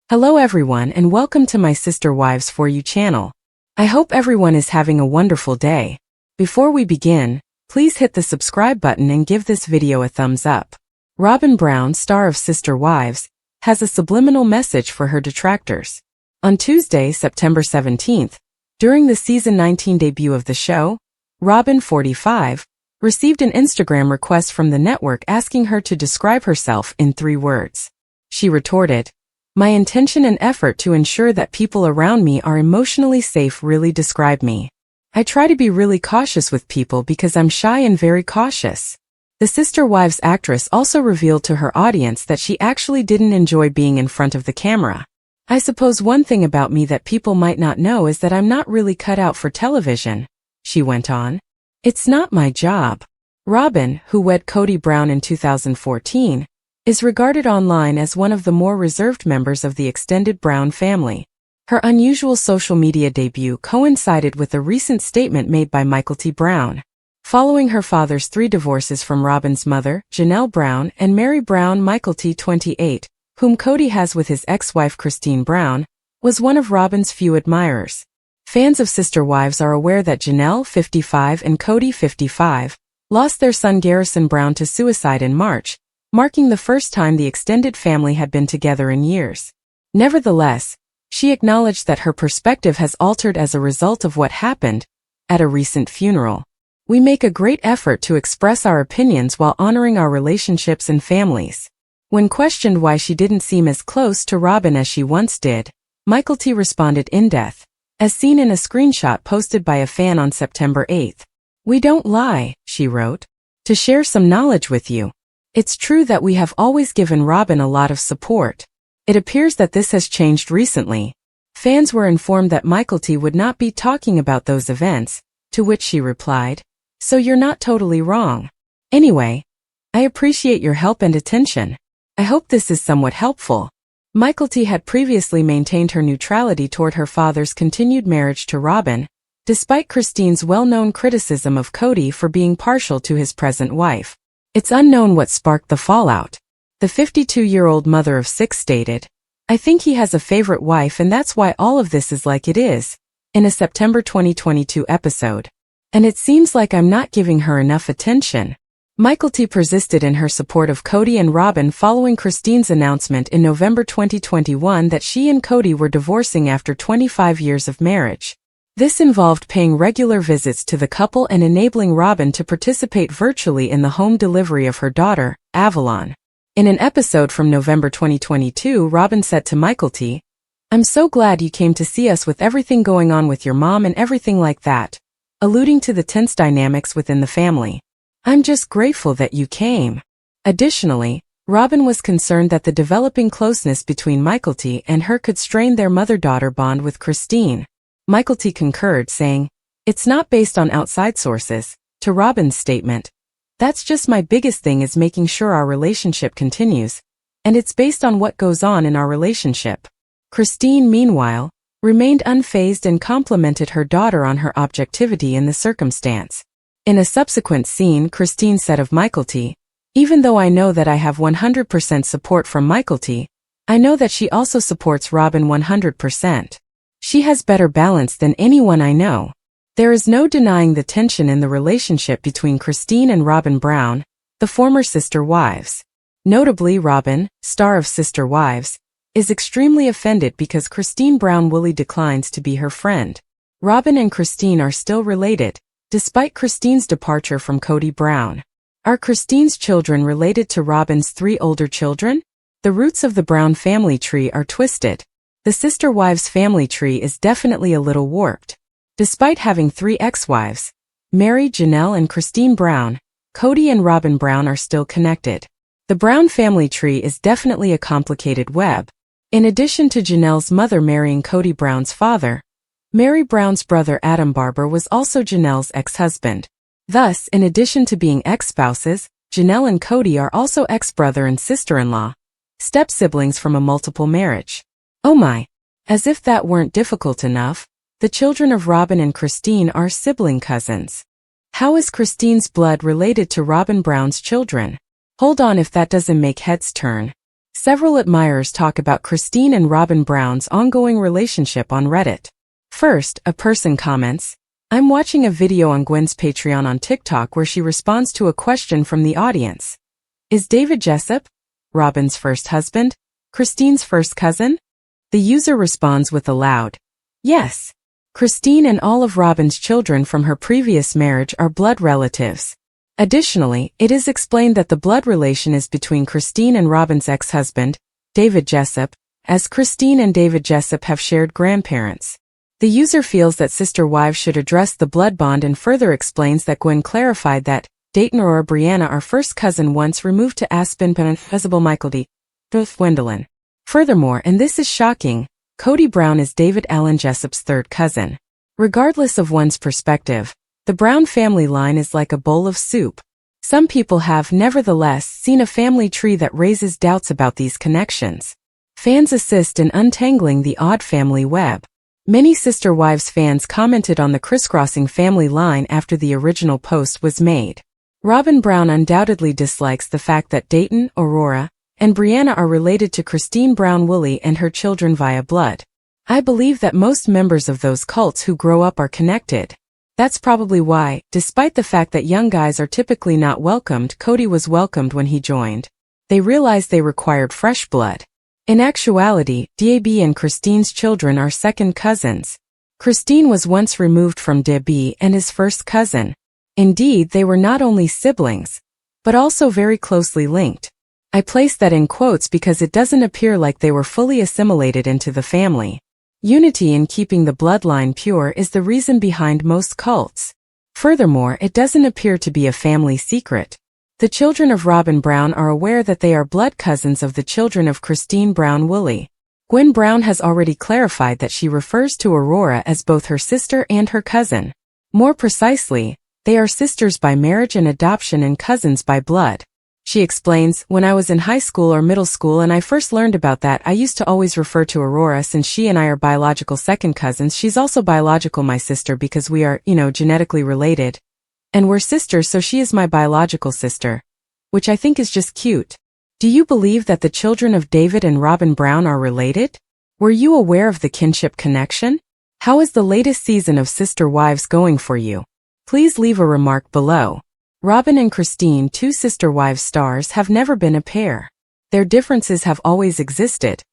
Hello everyone and welcome to my Sister Wives For You channel. I hope everyone is having a wonderful day. Before we begin, please hit the subscribe button and give this video a thumbs up. Robyn Brown, star of Sister Wives, has a subliminal message for her detractors. On Tuesday, September 17th, during the season 19 debut of the show, Robyn, 45, received an Instagram request from the network asking her to describe herself in 3 words. She retorted, "My intention and effort to ensure that people around me are emotionally safe really describe me. I try to be really cautious with people because I'm shy and very cautious." The Sister Wives actress also revealed to her audience that she actually didn't enjoy being in front of the camera. "I suppose one thing about me that people might not know is that I'm not really cut out for television," she went on. "It's not my job." Robyn, who wed Kody Brown in 2014, is regarded online as one of the more reserved members of the extended Brown family. Her unusual social media debut coincided with a recent statement made by Michael T. Brown. Following her father's 3 divorces from Robyn's mother, Janelle Brown, and Mary Brown, Michael T., 28, whom Kody has with his ex-wife Christine Brown, was one of Robyn's few admirers. Fans of Sister Wives are aware that Janelle, 55, and Kody, 55, lost their son Garrison Brown to suicide in March, marking the first time the extended family had been together in years. Nevertheless, she acknowledged that her perspective has altered as a result of what happened at a recent funeral. "We make a great effort to express our opinions while honoring our relationships and families." When questioned why she didn't seem as close to Robyn as she once did, Michael T. responded in depth, as seen in a screenshot posted by a fan on September 8th. "We don't lie," she wrote. "To share some knowledge with you. It's true that we have always given Robyn a lot of support. It appears that this has changed recently." Fans were informed that Michael T. would not be talking about those events, to which she replied, "So you're not totally wrong. Anyway, I appreciate your help and attention. I hope this is somewhat helpful." Michael T. had previously maintained her neutrality toward her father's continued marriage to Robyn, despite Christine's well-known criticism of Kody for being partial to his present wife. It's unknown what sparked the fallout. The 52-year-old mother of 6 stated, "I think he has a favorite wife and that's why all of this is like it is," in a September 2022 episode. "And it seems like I'm not giving her enough attention." Michael T. persisted in her support of Kody and Robyn following Christine's announcement in November 2021 that she and Kody were divorcing after 25 years of marriage. This involved paying regular visits to the couple and enabling Robyn to participate virtually in the home delivery of her daughter, Avalon. In an episode from November 2022, Robyn said to Michael T., "I'm so glad you came to see us with everything going on with your mom and everything like that," alluding to the tense dynamics within the family. "I'm just grateful that you came." Additionally, Robyn was concerned that the developing closeness between Michael T. and her could strain their mother-daughter bond with Christine. Michael T. concurred, saying, "It's not based on outside sources," to Robyn's statement, "That's just my biggest thing is making sure our relationship continues, and it's based on what goes on in our relationship." Christine, meanwhile, remained unfazed and complimented her daughter on her objectivity in the circumstance. In a subsequent scene, Christine said of Michael T., "Even though I know that I have 100% support from Michael T., I know that she also supports Robyn 100%. She has better balance than anyone I know." There is no denying the tension in the relationship between Christine and Robyn Brown, the former Sister Wives. Notably, Robyn, star of Sister Wives, is extremely offended because Christine Brown Woolley declines to be her friend. Robyn and Christine are still related, despite Christine's departure from Kody Brown. Are Christine's children related to Robyn's 3 older children? The roots of the Brown family tree are twisted. The Sister Wives family tree is definitely a little warped. Despite having 3 ex-wives, Mary, Janelle, and Christine Brown, Kody and Robyn Brown are still connected. The Brown family tree is definitely a complicated web. In addition to Janelle's mother marrying Kody Brown's father, Mary Brown's brother Adam Barber was also Janelle's ex-husband. Thus, in addition to being ex-spouses, Janelle and Kody are also ex-brother and sister-in-law, step-siblings from a multiple marriage. Oh my! As if that weren't difficult enough, the children of Robyn and Christine are sibling cousins. How is Christine's blood related to Robyn Brown's children? Hold on, if that doesn't make heads turn. Several admirers talk about Kody and Robyn Brown's ongoing relationship on Reddit. First, a person comments, "I'm watching a video on Gwen's Patreon on TikTok where she responds to a question from the audience. Is David Jessup, Robyn's first husband, Kody's first cousin?" The user responds with a loud, "Yes. Kody and all of Robyn's children from her previous marriage are blood relatives." Additionally, it is explained that the blood relation is between Kody and Robyn's ex-husband, David Jessup, as Kody and David Jessup have shared grandparents. The user feels that sister wives should address the blood bond and further explains that Gwen clarified that Dayton or Brianna are first cousin once removed to Aspen Visible Michael D. Gwendolyn. Furthermore, and this is shocking, Kody Brown is David Allen Jessup's third cousin. Regardless of one's perspective, the Brown family line is like a bowl of soup. Some people have, nevertheless, seen a family tree that raises doubts about these connections. Fans assist in untangling the odd family web. Many Sister Wives fans commented on the crisscrossing family line after the original post was made. Robyn Brown undoubtedly dislikes the fact that Dayton, Aurora, and Brianna are related to Kody Brown-Woolley and her children via blood. I believe that most members of those cults who grow up are connected. That's probably why, despite the fact that young guys are typically not welcomed, Kody was welcomed when he joined. They realized they required fresh blood. In actuality, Dab and Kody's children are second cousins. Kody was once removed from Dab and his first cousin. Indeed, they were not only siblings, but also very closely linked. I place that in quotes because it doesn't appear like they were fully assimilated into the family. Unity in keeping the bloodline pure is the reason behind most cults. Furthermore, it doesn't appear to be a family secret. The children of Robyn Brown are aware that they are blood cousins of the children of Kody Brown-Woolley. Gwen Brown has already clarified that she refers to Aurora as both her sister and her cousin. More precisely, they are sisters by marriage and adoption and cousins by blood. She explains, "When I was in high school or middle school and I first learned about that, I used to always refer to Aurora since she and I are biological second cousins. She's also biological my sister because we are, genetically related. And we're sisters, so she is my biological sister." Which I think is just cute. Do you believe that the children of David and Robyn Brown are related? Were you aware of the kinship connection? How is the latest season of Sister Wives going for you? Please leave a remark below. Robyn and Kody, two Sister Wives stars, have never been a pair. Their differences have always existed,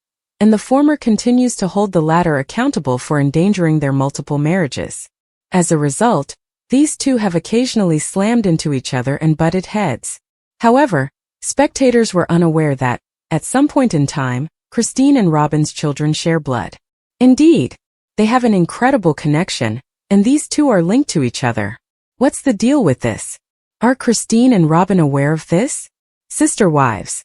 and the former continues to hold the latter accountable for endangering their multiple marriages. As a result, these two have occasionally slammed into each other and butted heads. However, spectators were unaware that, at some point in time, Kody and Robyn's children share blood. Indeed, they have an incredible connection, and these two are linked to each other. What's the deal with this? Are Kody and Robyn aware of this? Sister Wives.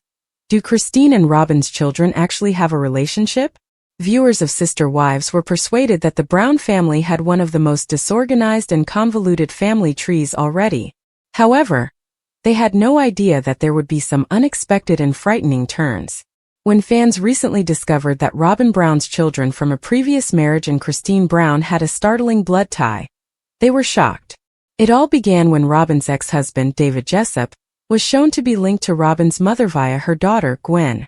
Do Kody and Robyn's children actually have a relationship? Viewers of Sister Wives were persuaded that the Brown family had one of the most disorganized and convoluted family trees already. However, they had no idea that there would be some unexpected and frightening turns. When fans recently discovered that Robyn Brown's children from a previous marriage and Kody Brown had a startling blood tie, they were shocked. It all began when Robyn's ex-husband, David Jessup, was shown to be linked to Robyn's mother via her daughter, Gwen.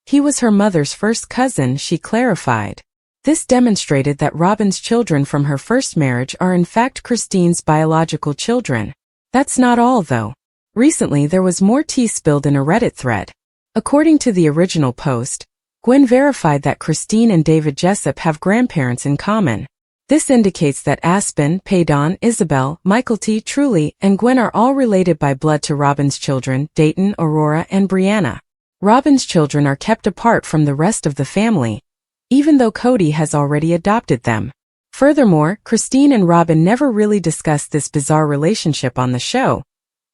He was her mother's first cousin, she clarified. This demonstrated that Robyn's children from her first marriage are in fact Kody's biological children. That's not all, though. Recently there was more tea spilled in a Reddit thread. According to the original post, Gwen verified that Kody and David Jessup have grandparents in common. This indicates that Aspen, Paydon, Isabel, Michael T. Truly, and Gwen are all related by blood to Robyn's children, Dayton, Aurora, and Brianna. Robyn's children are kept apart from the rest of the family, even though Kody has already adopted them. Furthermore, Kody and Robyn never really discussed this bizarre relationship on the show,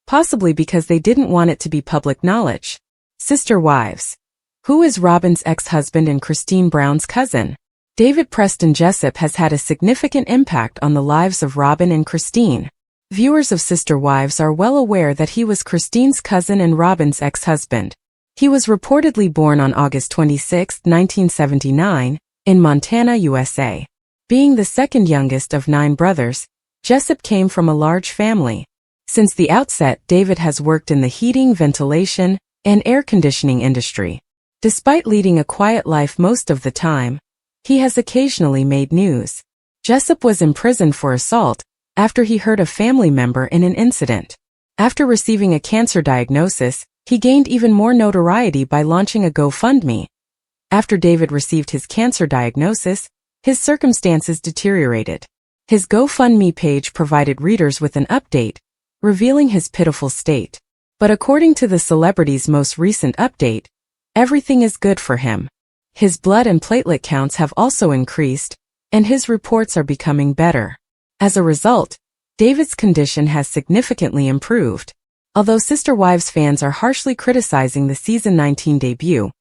possibly because they didn't want it to be public knowledge. Sister Wives. Who is Robyn's ex-husband and Kody Brown's cousin? David Preston Jessup has had a significant impact on the lives of Robyn and Kody. Viewers of Sister Wives are well aware that he was Kody's cousin and Robyn's ex-husband. He was reportedly born on August 26, 1979, in Montana, USA. Being the second youngest of 9 brothers, Jessup came from a large family. Since the outset, David has worked in the heating, ventilation, and air conditioning industry. Despite leading a quiet life most of the time, he has occasionally made news. Jessup was imprisoned for assault after he hurt a family member in an incident. After receiving a cancer diagnosis, he gained even more notoriety by launching a GoFundMe. After David received his cancer diagnosis, his circumstances deteriorated. His GoFundMe page provided readers with an update, revealing his pitiful state. But according to the celebrity's most recent update, everything is good for him. His blood and platelet counts have also increased, and his reports are becoming better. As a result, David's condition has significantly improved. Although Sister Wives fans are harshly criticizing the season 19 debut,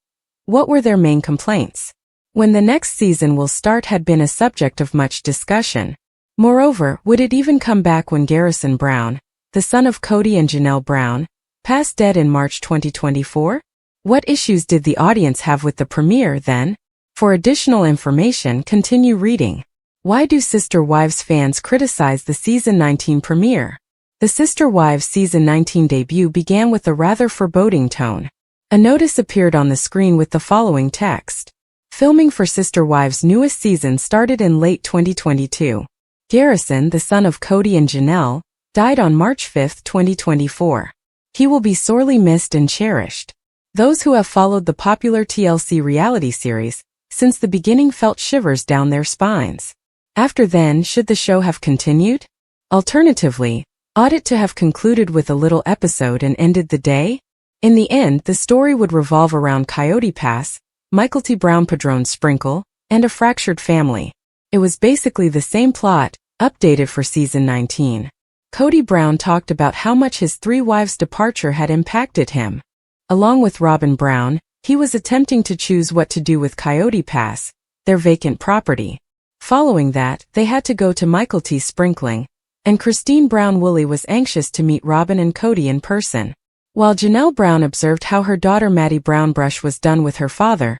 what were their main complaints? When the next season will start had been a subject of much discussion. Moreover, would it even come back when Garrison Brown, the son of Kody and Janelle Brown, passed dead in March 2024? What issues did the audience have with the premiere then? For additional information, continue reading. Why do Sister Wives fans criticize the season 19 premiere? The Sister Wives season 19 debut began with a rather foreboding tone. A notice appeared on the screen with the following text. Filming for Sister Wives' newest season started in late 2022. Garrison, the son of Kody and Janelle, died on March 5, 2024. He will be sorely missed and cherished. Those who have followed the popular TLC reality series since the beginning felt shivers down their spines. After then, should the show have continued? Alternatively, ought it to have concluded with a little episode and ended the day? In the end, the story would revolve around Coyote Pass, Mykelti Brown Padron Sprinkle, and a fractured family. It was basically the same plot, updated for season 19. Kody Brown talked about how much his three wives' departure had impacted him. Along with Robyn Brown, he was attempting to choose what to do with Coyote Pass, their vacant property. Following that, they had to go to Mykelti Sprinkling, and Christine Brown-Woolley was anxious to meet Robyn and Kody in person. While Janelle Brown observed how her daughter Maddie Brownbrush was done with her father,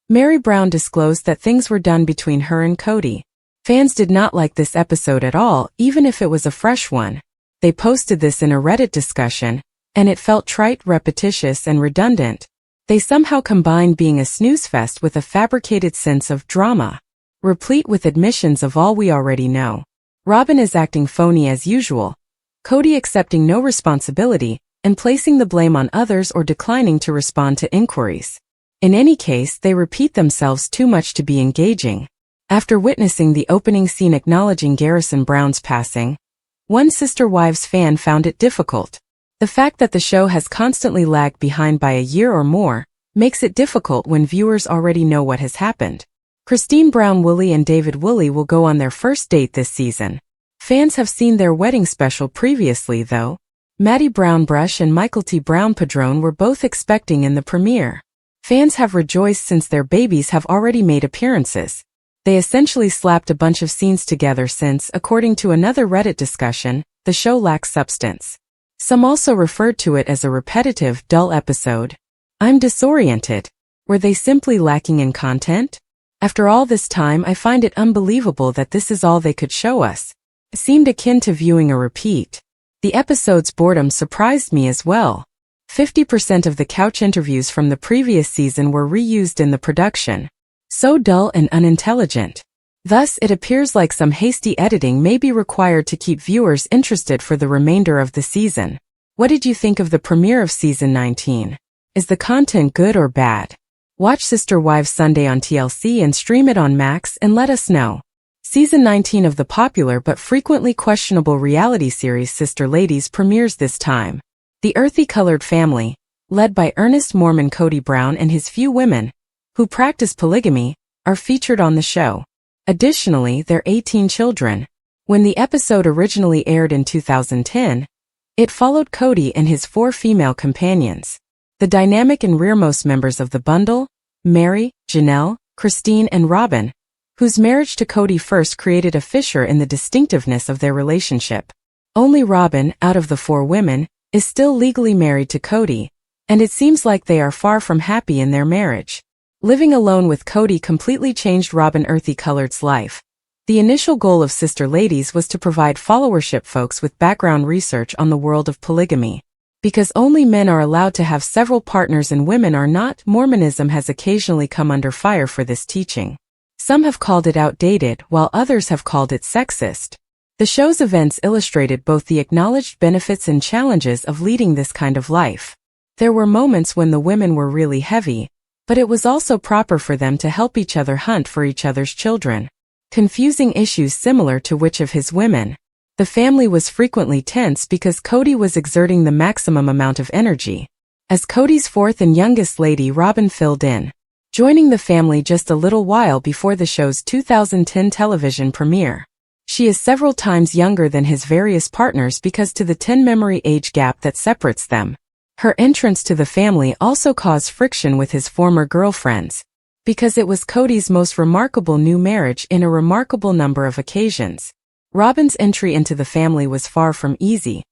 Mary Brown disclosed that things were done between her and Kody. Fans did not like this episode at all, even if it was a fresh one. They posted this in a Reddit discussion, and it felt trite, repetitious, and redundant. They somehow combined being a snooze fest with a fabricated sense of drama, replete with admissions of all we already know. Robyn is acting phony as usual, Kody accepting no responsibility, and placing the blame on others or declining to respond to inquiries. In any case, they repeat themselves too much to be engaging. After witnessing the opening scene acknowledging Garrison Brown's passing, one Sister Wives fan found it difficult. The fact that the show has constantly lagged behind by a year or more makes it difficult when viewers already know what has happened. Christine Brown-Woolley and David Woolley will go on their first date this season. Fans have seen their wedding special previously though. Maddie Brownbrush and Mykelti Brown Padron were both expecting in the premiere. Fans have rejoiced since their babies have already made appearances. They essentially slapped a bunch of scenes together since, according to another Reddit discussion, the show lacks substance. Some also referred to it as a repetitive, dull episode. I'm disoriented. Were they simply lacking in content? After all this time, I find it unbelievable that this is all they could show us. It seemed akin to viewing a repeat. The episode's boredom surprised me as well. 50% of the couch interviews from the previous season were reused in the production. So dull and unintelligent. Thus, it appears like some hasty editing may be required to keep viewers interested for the remainder of the season. What did you think of the premiere of season 19? Is the content good or bad? Watch Sister Wives Sunday on TLC and stream it on Max and let us know. Season 19 of the popular but frequently questionable reality series Sister Ladies premieres this time. The earthy-colored family, led by earnest Mormon Kody Brown and his few women, who practice polygamy, are featured on the show. Additionally, their 18 children. When the episode originally aired in 2010, it followed Kody and his 4 female companions. The dynamic and rearmost members of the bundle, Mary, Janelle, Christine, and Robyn, whose marriage to Kody first created a fissure in the distinctiveness of their relationship. Only Robyn, out of the 4 women, is still legally married to Kody, and it seems like they are far from happy in their marriage. Living alone with Kody completely changed Robyn Earthy Colored's life. The initial goal of Sister Ladies was to provide followership folks with background research on the world of polygamy. Because only men are allowed to have several partners and women are not, Mormonism has occasionally come under fire for this teaching. Some have called it outdated, while others have called it sexist. The show's events illustrated both the acknowledged benefits and challenges of leading this kind of life. There were moments when the women were really heavy, but it was also proper for them to help each other hunt for each other's children. Confusing issues similar to which of his women. The family was frequently tense because Kody was exerting the maximum amount of energy. As Kody's fourth and youngest lady, Robyn filled in, joining the family just a little while before the show's 2010 television premiere. She is several times younger than his various partners because to the 10-memory age gap that separates them. Her entrance to the family also caused friction with his former girlfriends, because it was Kody's most remarkable new marriage in a remarkable number of occasions. Robyn's entry into the family was far from easy.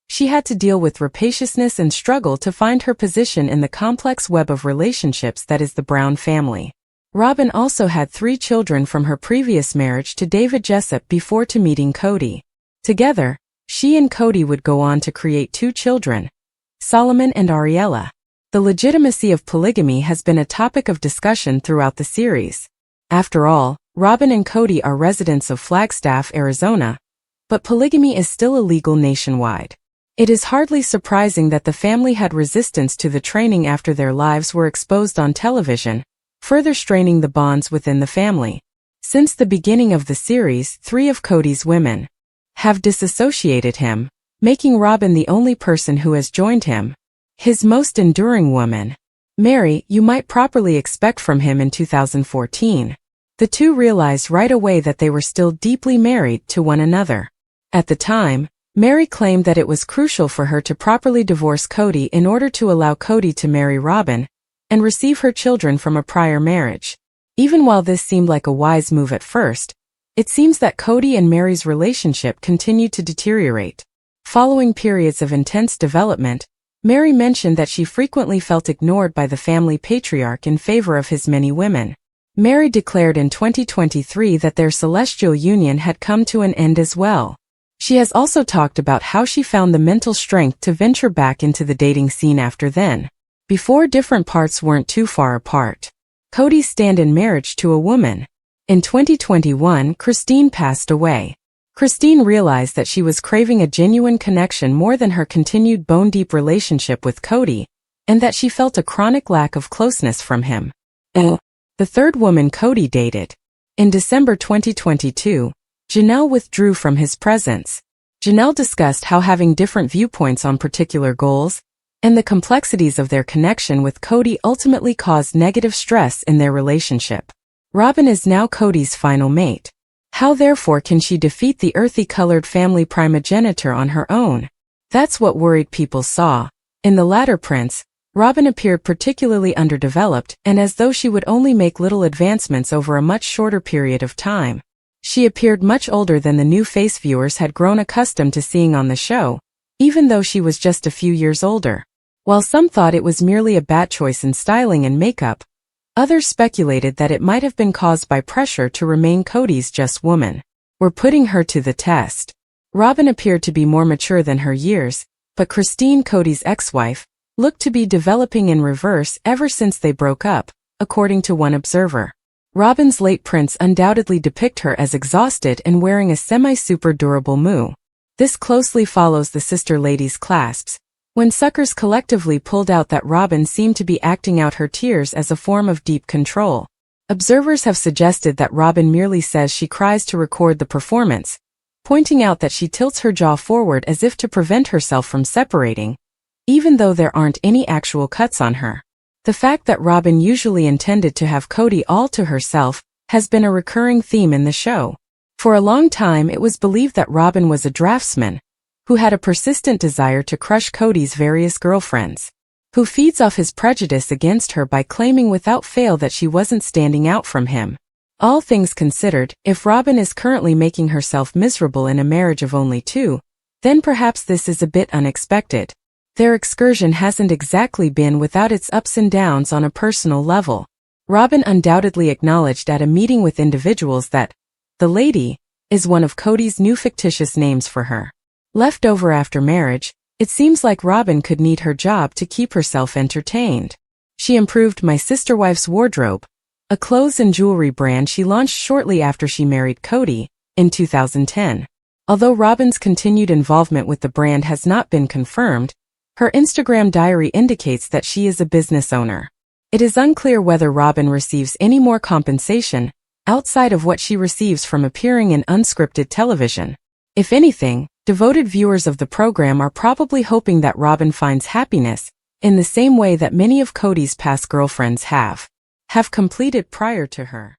She had to deal with rapaciousness and struggle to find her position in the complex web of relationships that is the Brown family. Robyn also had 3 children from her previous marriage to David Jessup before to meeting Kody. Together, she and Kody would go on to create 2 children, Solomon and Ariella. The legitimacy of polygamy has been a topic of discussion throughout the series. After all, Robyn and Kody are residents of Flagstaff, Arizona, but polygamy is still illegal nationwide. It is hardly surprising that the family had resistance to the training after their lives were exposed on television, further straining the bonds within the family. Since the beginning of the series, 3 of Kody's women have disassociated him, making Robyn the only person who has joined him. His most enduring woman, Mary, you might properly expect from him in 2014. The two realized right away that they were still deeply married to one another. At the time, Mary claimed that it was crucial for her to properly divorce Kody in order to allow Kody to marry Robyn and receive her children from a prior marriage. Even while this seemed like a wise move at first, it seems that Kody and Mary's relationship continued to deteriorate. Following periods of intense development, Mary mentioned that she frequently felt ignored by the family patriarch in favor of his many women. Mary declared in 2023 that their celestial union had come to an end as well. She has also talked about how she found the mental strength to venture back into the dating scene after then. Before, different parts weren't too far apart. Kody's stand in marriage to a woman. In 2021, Christine passed away. Christine realized that she was craving a genuine connection more than her continued bone-deep relationship with Kody, and that she felt a chronic lack of closeness from him. The third woman Kody dated. In December 2022, Janelle withdrew from his presence. Janelle discussed how having different viewpoints on particular goals and the complexities of their connection with Kody ultimately caused negative stress in their relationship. Robyn is now Kody's final mate. How therefore can she defeat the earthy-colored family primogeniture on her own? That's what worried people saw. In the latter prints, Robyn appeared particularly underdeveloped and as though she would only make little advancements over a much shorter period of time. She appeared much older than the new face viewers had grown accustomed to seeing on the show, even though she was just a few years older. While some thought it was merely a bad choice in styling and makeup, others speculated that it might have been caused by pressure to remain Kody's just woman. We're putting her to the test. Robyn appeared to be more mature than her years, but Christine, Kody's ex-wife, looked to be developing in reverse ever since they broke up, according to one observer. Robyn's late prints undoubtedly depict her as exhausted and wearing a semi-super durable moo. This closely follows the sister ladies' clasps, when suckers collectively pulled out that Robyn seemed to be acting out her tears as a form of deep control. Observers have suggested that Robyn merely says she cries to record the performance, pointing out that she tilts her jaw forward as if to prevent herself from separating, even though there aren't any actual cuts on her. The fact that Robyn usually intended to have Kody all to herself has been a recurring theme in the show. For a long time it was believed that Robyn was a draftsman, who had a persistent desire to crush Kody's various girlfriends, who feeds off his prejudice against her by claiming without fail that she wasn't standing out from him. All things considered, if Robyn is currently making herself miserable in a marriage of only 2, then perhaps this is a bit unexpected. Their excursion hasn't exactly been without its ups and downs on a personal level. Robyn undoubtedly acknowledged at a meeting with individuals that the lady is one of Kody's new fictitious names for her. Left over after marriage It seems like Robyn could need her job to keep herself entertained. She improved My Sister Wife's wardrobe, a clothes and jewelry brand she launched shortly after she married Kody in 2010. Although Robyn's continued involvement with the brand has not been confirmed, her Instagram diary indicates that she is a business owner. It is unclear whether Robyn receives any more compensation outside of what she receives from appearing in unscripted television. If anything, devoted viewers of the program are probably hoping that Robyn finds happiness in the same way that many of Kody's past girlfriends have completed prior to her.